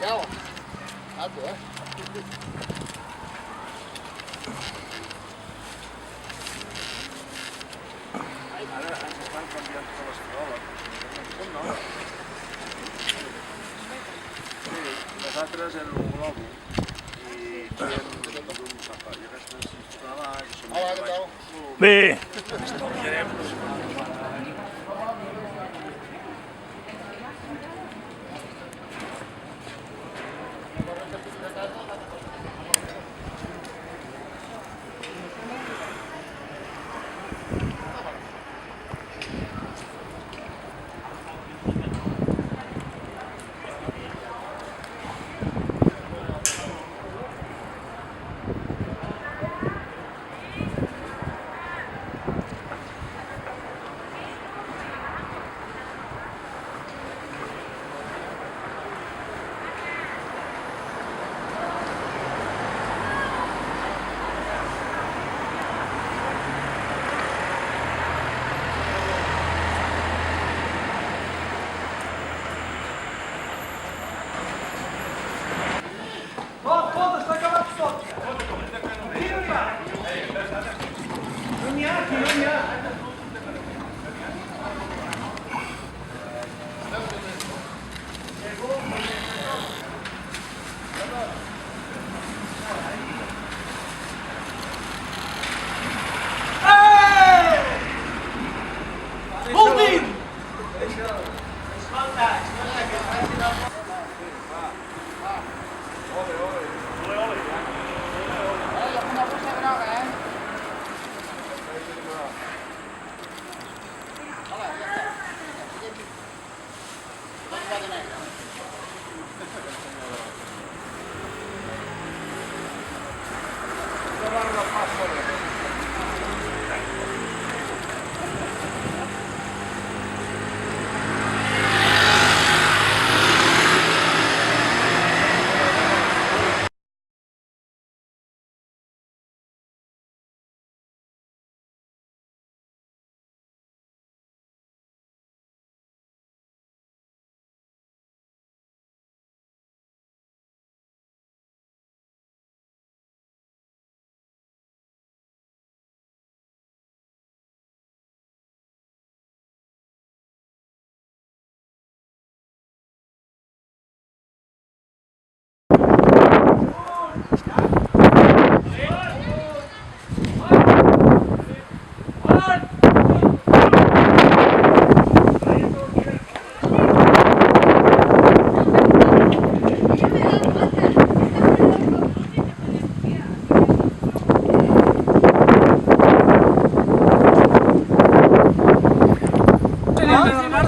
Miquel, alto, Ara ens estan canviant tota l'escola. No? Sí, nosaltres en el globo i fèiem d'un safà. I aquestes si tornava a baix. Hola, què tal? Bé.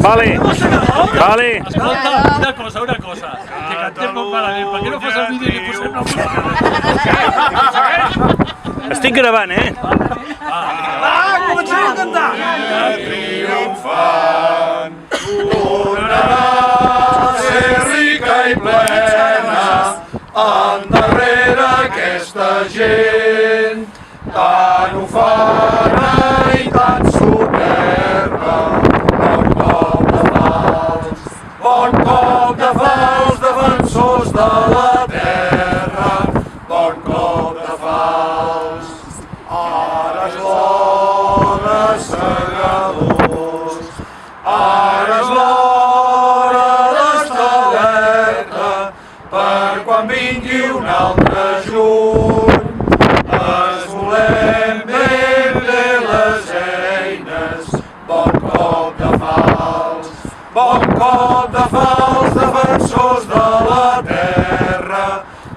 Vale, vale. Escolta, una cosa. Que cantem molt malament. Per què no fas el vídeo i li posem la música? Estic gravant, Comencem a cantar! Triomfant, tornarà a ser rica i plena, endarrere aquesta gent, tan ufana i tan superba. Bon cop de fals, defensors de la terra, bon cop de fals. Ara és l'hora, segadors, ara és l'hora d'estar alerta, per quan vingui un altre juny. Esmolem ben bé les eines, bon cop de fals. Bon cop de fals, defensors de la terra,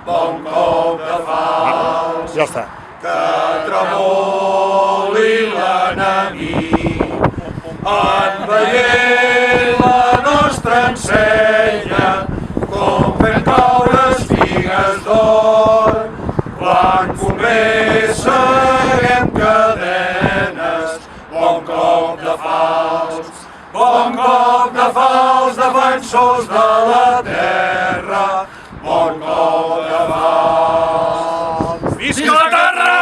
bon cop de fals. Ja està. Que tremoli l'enemic, enveient la nostra ensenya, com fem caure espigues d'or, quan convé seguem cadenes, bon cop de fals. Bon cop de fals, defensors de la terra, bon cop de fals. Visca la terra!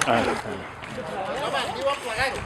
Home, diuen plegar-ho.